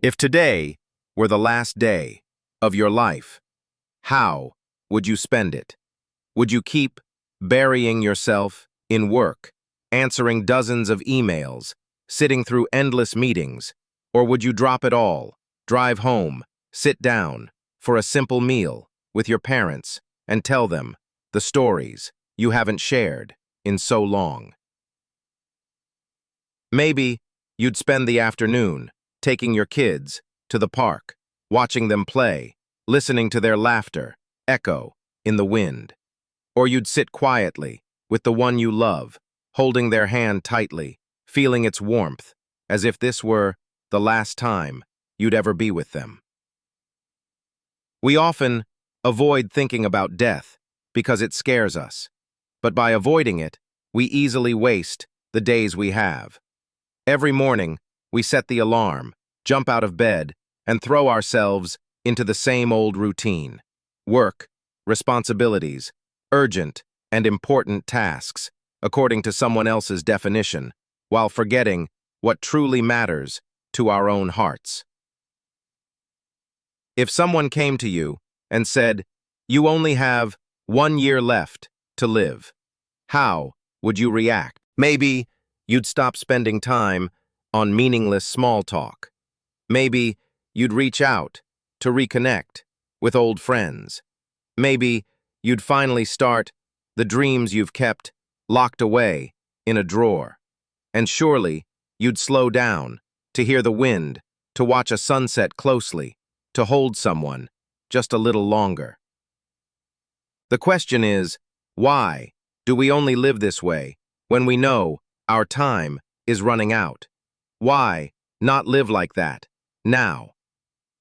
If today were the last day of your life, how would you spend it? Would you keep burying yourself in work, answering dozens of emails, sitting through endless meetings, or would you drop it all, drive home, sit down for a simple meal with your parents and tell them the stories you haven't shared in so long? Maybe you'd spend the afternoon taking your kids to the park, watching them play, listening to their laughter echo in the wind. Or you'd sit quietly with the one you love, holding their hand tightly, feeling its warmth, as if this were the last time you'd ever be with them. We often avoid thinking about death because it scares us, but by avoiding it, we easily waste the days we have. Every morning, we set the alarm, jump out of bed, and throw ourselves into the same old routine. Work, responsibilities, urgent and important tasks, according to someone else's definition, while forgetting what truly matters to our own hearts. If someone came to you and said, "You only have 1 year left to live," how would you react? Maybe you'd stop spending time on meaningless small talk. Maybe you'd reach out to reconnect with old friends. Maybe you'd finally start the dreams you've kept locked away in a drawer. And surely you'd slow down to hear the wind, to watch a sunset closely, to hold someone just a little longer. The question is, why do we only live this way when we know our time is running out? Why not live like that now?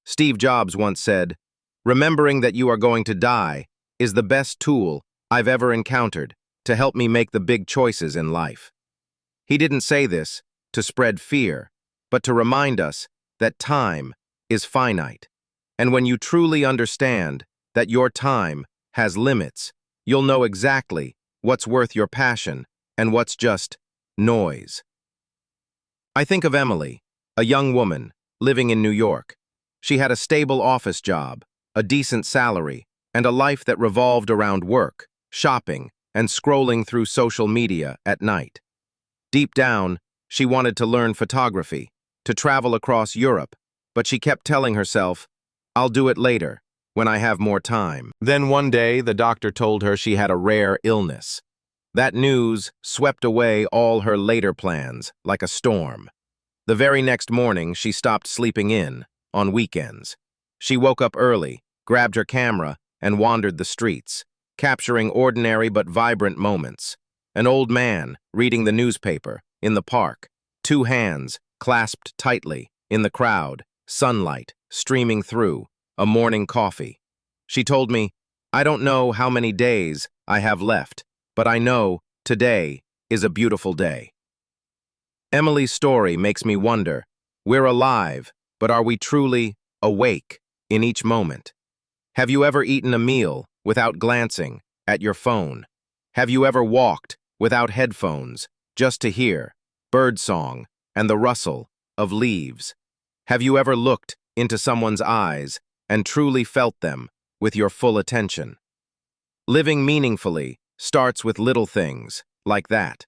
Steve Jobs once said, "Remembering that you are going to die is the best tool I've ever encountered to help me make the big choices in life." He didn't say this to spread fear, but to remind us that time is finite. And when you truly understand that your time has limits, you'll know exactly what's worth your passion and what's just noise. I think of Emily, a young woman living in New York. She had a stable office job, a decent salary, and a life that revolved around work, shopping, and scrolling through social media at night. Deep down, she wanted to learn photography, to travel across Europe, but she kept telling herself, "I'll do it later, when I have more time." Then one day, the doctor told her she had a rare illness. That news swept away all her later plans like a storm. The very next morning, she stopped sleeping in on weekends. She woke up early, grabbed her camera, and wandered the streets, capturing ordinary but vibrant moments. An old man reading the newspaper in the park, two hands clasped tightly in the crowd, sunlight streaming through, a morning coffee. She told me, "I don't know how many days I have left, but I know today is a beautiful day." Emily's story makes me wonder, we're alive, but are we truly awake in each moment? Have you ever eaten a meal without glancing at your phone? Have you ever walked without headphones just to hear birdsong and the rustle of leaves? Have you ever looked into someone's eyes and truly felt them with your full attention? Living meaningfully starts with little things like that.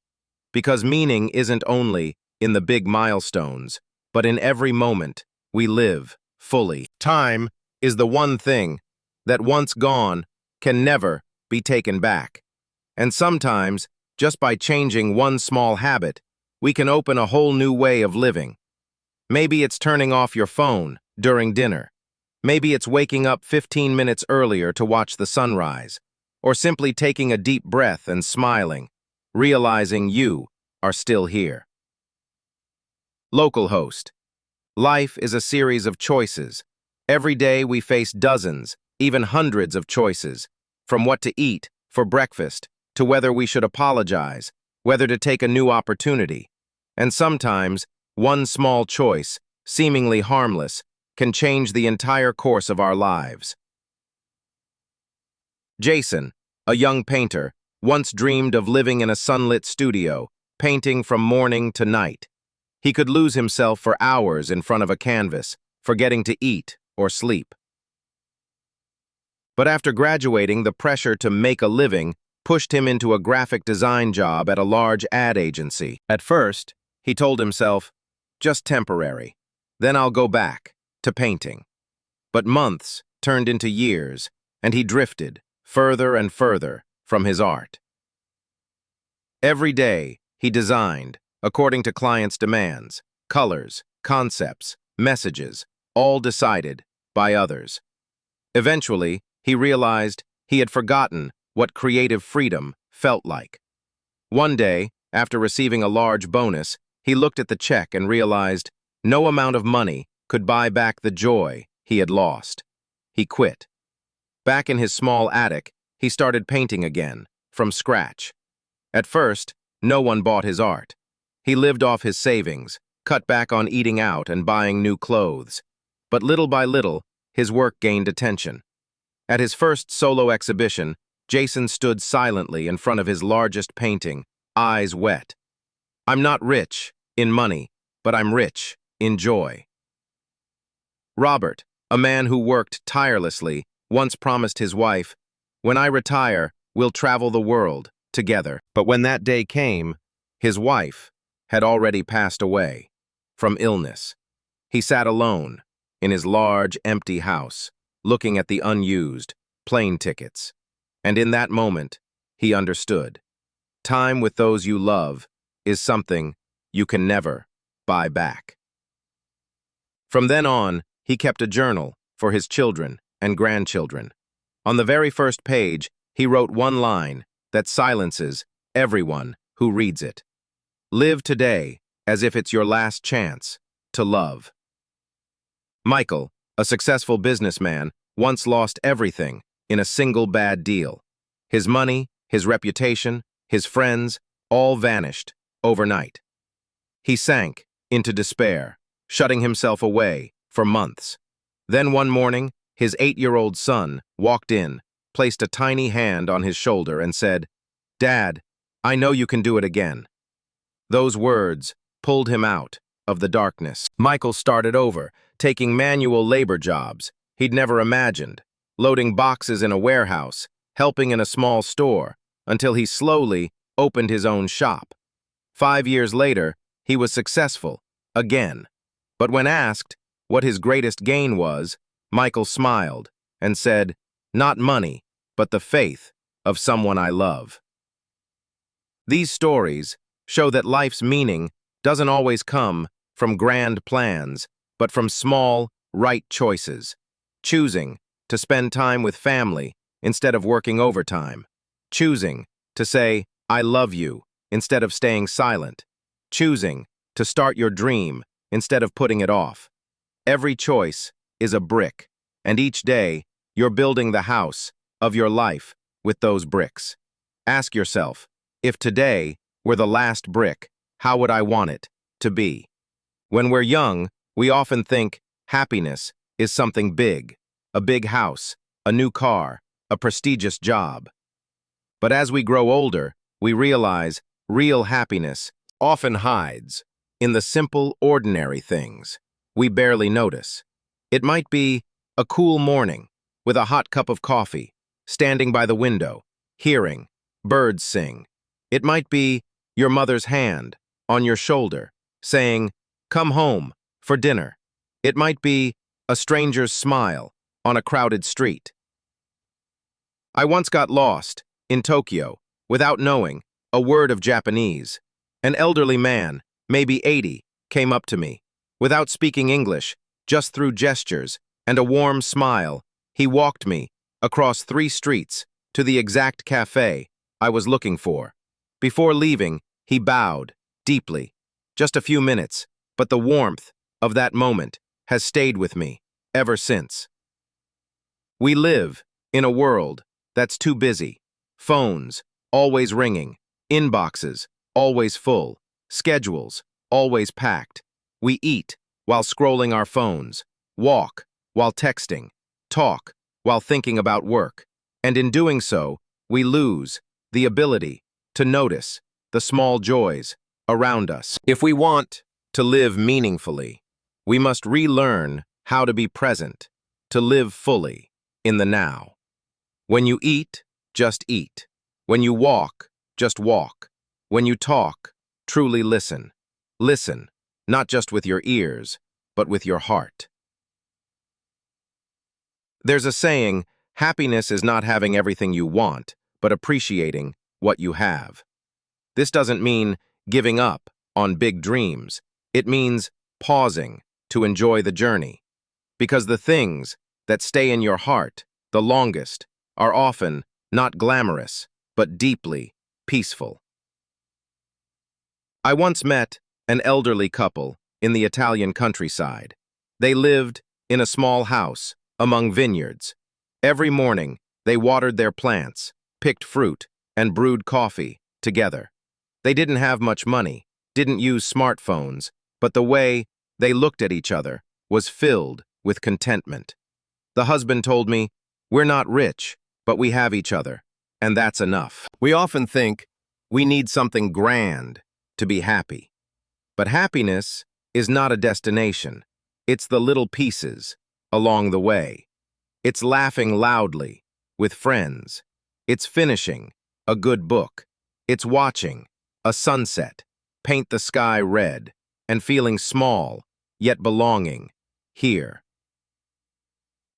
Because meaning isn't only in the big milestones, but in every moment we live fully. Time is the one thing that once gone can never be taken back. And sometimes, just by changing one small habit, we can open a whole new way of living. Maybe it's turning off your phone during dinner. Maybe it's waking up 15 minutes earlier to watch the sunrise, or simply taking a deep breath and smiling, realizing you are still here. Local host. Life is a series of choices. Every day we face dozens, even hundreds of choices, from what to eat for breakfast to whether we should apologize, whether to take a new opportunity. And sometimes, one small choice, seemingly harmless, can change the entire course of our lives. Jason, a young painter, once dreamed of living in a sunlit studio, painting from morning to night. He could lose himself for hours in front of a canvas, forgetting to eat or sleep. But after graduating, the pressure to make a living pushed him into a graphic design job at a large ad agency. At first, he told himself, just temporary. Then I'll go back to painting. But months turned into years, and he drifted further and further from his art. Every day, he designed, according to clients' demands, colors, concepts, messages, all decided by others. Eventually, he realized he had forgotten what creative freedom felt like. One day, after receiving a large bonus, he looked at the check and realized no amount of money could buy back the joy he had lost. He quit. Back in his small attic, he started painting again, from scratch. At first, no one bought his art. He lived off his savings, cut back on eating out and buying new clothes. But little by little, his work gained attention. At his first solo exhibition, Jason stood silently in front of his largest painting, eyes wet. I'm not rich in money, but I'm rich in joy. Robert, a man who worked tirelessly, once promised his wife, when I retire, we'll travel the world together. But when that day came, his wife had already passed away from illness. He sat alone in his large, empty house, looking at the unused plane tickets. And in that moment, he understood. Time with those you love is something you can never buy back. From then on, he kept a journal for his children and grandchildren. On the very first page, he wrote one line that silences everyone who reads it. Live today as if it's your last chance to love. Michael, a successful businessman, once lost everything in a single bad deal. His money, his reputation, his friends, all vanished overnight. He sank into despair, shutting himself away for months. Then one morning, his 8-year-old son walked in, placed a tiny hand on his shoulder and said, "Dad, I know you can do it again." Those words pulled him out of the darkness. Michael started over, taking manual labor jobs he'd never imagined, loading boxes in a warehouse, helping in a small store, until he slowly opened his own shop. 5 years later, he was successful, again. But when asked what his greatest gain was, Michael smiled and said, "Not money, but the faith of someone I love." These stories show that life's meaning doesn't always come from grand plans, but from small, right choices. Choosing to spend time with family instead of working overtime. Choosing to say, "I love you," instead of staying silent. Choosing to start your dream instead of putting it off. Every choice is a brick, and each day you're building the house of your life with those bricks. Ask yourself, if today were the last brick, how would I want it to be? When we're young, we often think happiness is something big, a big house, a new car, a prestigious job. But as we grow older, we realize real happiness often hides in the simple, ordinary things we barely notice. It might be a cool morning with a hot cup of coffee, standing by the window, hearing birds sing. It might be your mother's hand on your shoulder, saying, "Come home for dinner." It might be a stranger's smile on a crowded street. I once got lost in Tokyo without knowing a word of Japanese. An elderly man, maybe 80, came up to me. Without speaking English, just through gestures and a warm smile, he walked me across 3 streets to the exact cafe I was looking for. Before leaving, he bowed deeply. Just a few minutes, but the warmth of that moment has stayed with me ever since. We live in a world that's too busy. Phones always ringing, inboxes always full, schedules always packed. We eat while scrolling our phones, walk while texting, talk while thinking about work, and in doing so, we lose the ability to notice the small joys around us. If we want to live meaningfully, we must relearn how to be present, to live fully, in the now. When you eat, just eat. When you walk, just walk. When you talk, truly listen. Listen, not just with your ears, but with your heart. There's a saying, happiness is not having everything you want, but appreciating what you have. This doesn't mean giving up on big dreams. It means pausing to enjoy the journey. Because the things that stay in your heart the longest are often not glamorous, but deeply peaceful. I once met an elderly couple in the Italian countryside. They lived in a small house among vineyards. Every morning, they watered their plants, picked fruit, and brewed coffee together. They didn't have much money, didn't use smartphones, but the way they looked at each other was filled with contentment. The husband told me, "We're not rich, but we have each other, and that's enough." We often think we need something grand to be happy. But happiness is not a destination. It's the little pieces along the way. It's laughing loudly with friends. It's finishing a good book. It's watching a sunset paint the sky red and feeling small, yet belonging here.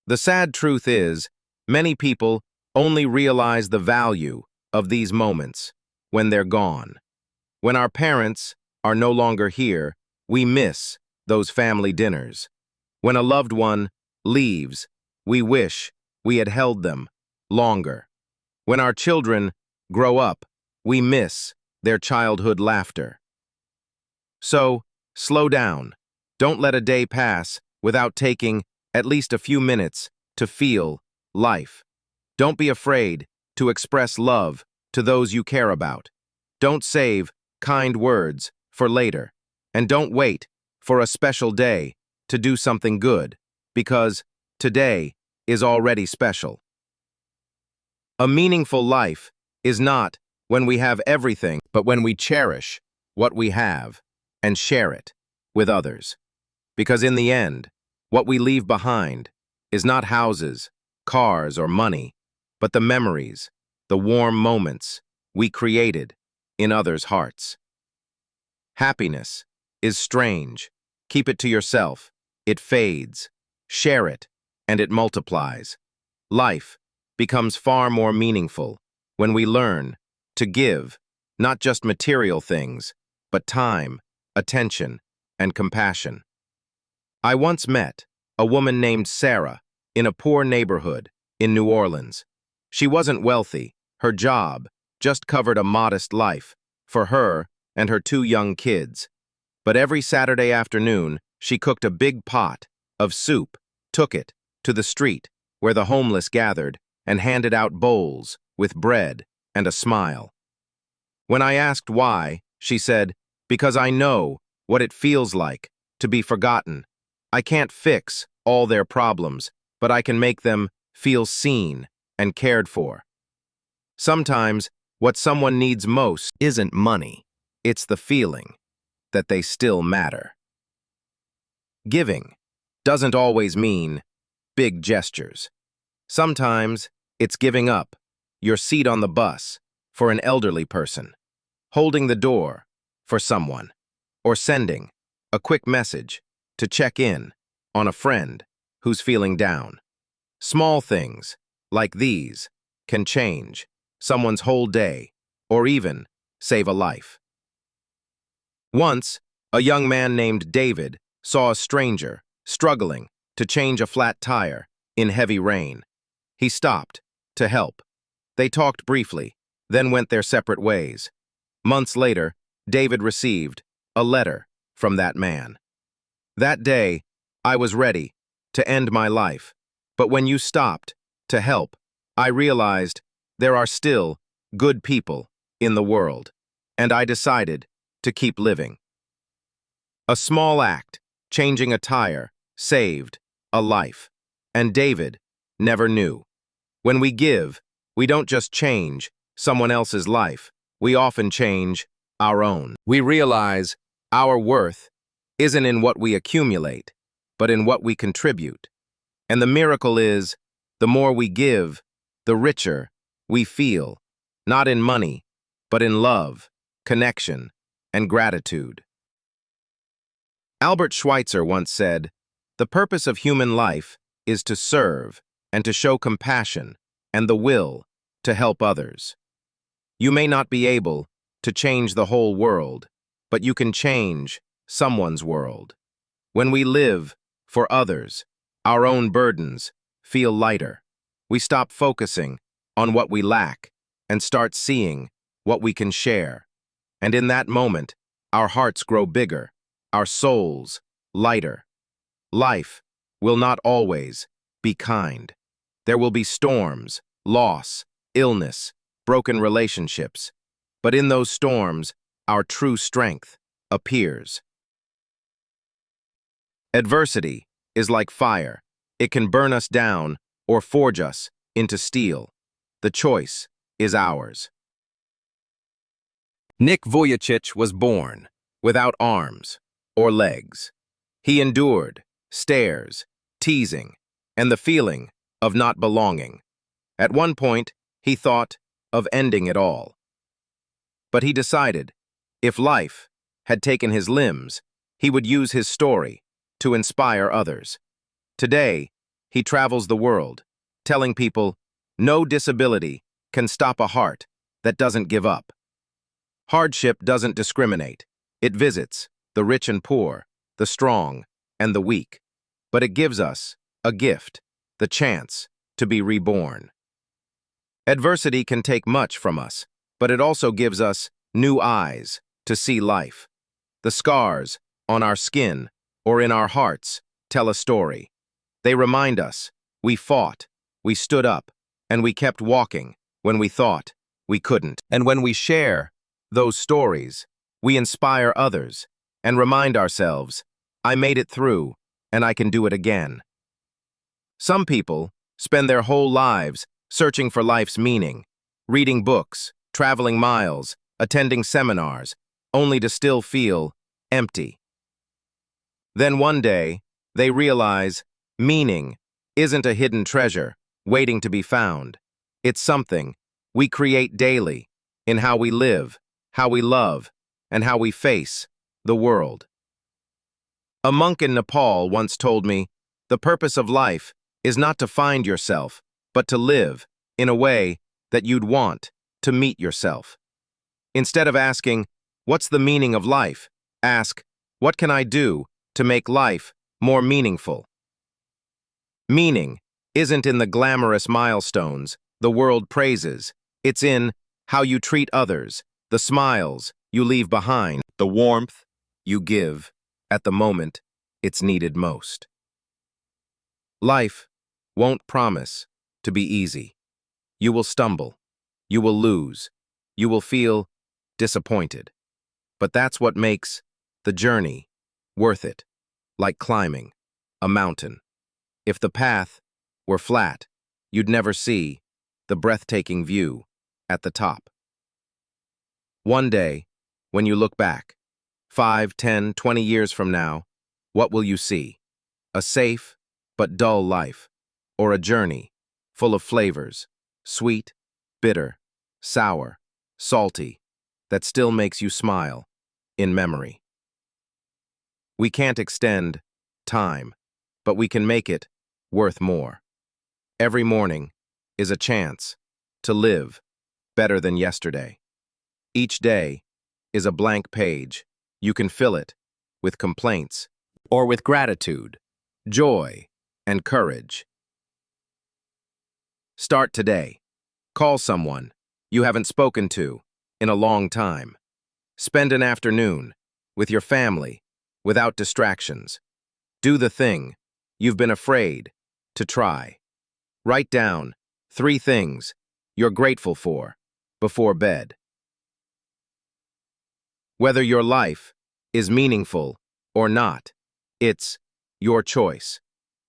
The sad truth is, many people only realize the value of these moments when they're gone. When our parents are no longer here, we miss those family dinners. When a loved one leaves, we wish we had held them longer. When our children grow up, we miss their childhood laughter. So, slow down. Don't let a day pass without taking at least a few minutes to feel life. Don't be afraid to express love to those you care about. Don't save kind words for later. And don't wait for a special day to do something good, because today is already special. A meaningful life is not when we have everything, but when we cherish what we have and share it with others. Because in the end, what we leave behind is not houses, cars, or money, but the memories, the warm moments we created in others' hearts. Happiness is strange. Keep it to yourself. It fades. Share it, and it multiplies. Life becomes far more meaningful when we learn to give not just material things, but time, attention, and compassion. I once met a woman named Sarah in a poor neighborhood in New Orleans. She wasn't wealthy. Her job just covered a modest life for her and her 2 young kids. But every Saturday afternoon, she cooked a big pot of soup, took it to the street where the homeless gathered, and handed out bowls with bread and a smile. When I asked why, she said, "Because I know what it feels like to be forgotten. I can't fix all their problems, but I can make them feel seen and cared for." Sometimes, what someone needs most isn't money. It's the feeling that they still matter. Giving doesn't always mean big gestures. Sometimes it's giving up your seat on the bus for an elderly person, holding the door for someone, or sending a quick message to check in on a friend who's feeling down. Small things like these can change someone's whole day or even save a life. Once, a young man named David saw a stranger struggling to change a flat tire in heavy rain. He stopped to help. They talked briefly, then went their separate ways. Months later, David received a letter from that man. "That day, I was ready to end my life, but when you stopped to help, I realized there are still good people in the world, and I decided to keep living." A small act, changing a tire, saved a life, and David never knew. When we give, we don't just change someone else's life, we often change our own. We realize our worth isn't in what we accumulate, but in what we contribute. And the miracle is, the more we give, the richer we feel, not in money, but in love, connection, and gratitude. Albert Schweitzer once said, "The purpose of human life is to serve and to show compassion and the will to help others." You may not be able to change the whole world, but you can change someone's world. When we live for others, our own burdens feel lighter. We stop focusing on what we lack and start seeing what we can share. And in that moment, our hearts grow bigger, our souls lighter. Life will not always be kind. There will be storms, loss, illness, broken relationships. But in those storms, our true strength appears. Adversity is like fire. It can burn us down or forge us into steel. The choice is ours. Nick Vujicic was born without arms or legs. He endured stares, teasing, and the feeling of not belonging. At one point, he thought of ending it all. But he decided, if life had taken his limbs, he would use his story to inspire others. Today, he travels the world, telling people, no disability can stop a heart that doesn't give up. Hardship doesn't discriminate. It visits the rich and poor, the strong and the weak. But it gives us a gift, the chance to be reborn. Adversity can take much from us, but it also gives us new eyes to see life. The scars on our skin or in our hearts tell a story. They remind us we fought, we stood up, and we kept walking when we thought we couldn't. And when we share those stories, we inspire others and remind ourselves, I made it through, and I can do it again. Some people spend their whole lives searching for life's meaning, reading books, traveling miles, attending seminars, only to still feel empty. Then one day, they realize meaning isn't a hidden treasure waiting to be found. It's something we create daily in how we live, how we love, and how we face the world. A monk in Nepal once told me, the purpose of life is not to find yourself, but to live in a way that you'd want to meet yourself. Instead of asking, what's the meaning of life? Ask, what can I do to make life more meaningful? Meaning isn't in the glamorous milestones the world praises. It's in how you treat others, the smiles you leave behind, the warmth you give at the moment it's needed most. Life won't promise to be easy. You will stumble. You will lose. You will feel disappointed. But that's what makes the journey worth it, like climbing a mountain. If the path were flat, you'd never see the breathtaking view at the top. One day, when you look back, 5, 10, 20 years from now, what will you see? A safe but dull life, or a journey full of flavors, sweet, bitter, sour, salty, that still makes you smile in memory. We can't extend time, but we can make it worth more. Every morning is a chance to live better than yesterday. Each day is a blank page. You can fill it with complaints or with gratitude, joy, and courage. Start today. Call someone you haven't spoken to in a long time. Spend an afternoon with your family without distractions. Do the thing you've been afraid to try. Write down 3 things you're grateful for before bed. Whether your life is meaningful or not, it's your choice.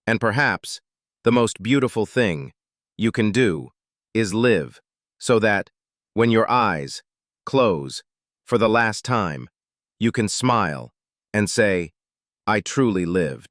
And perhaps the most beautiful thing you can do is live so that when your eyes close for the last time, you can smile and say, I truly lived.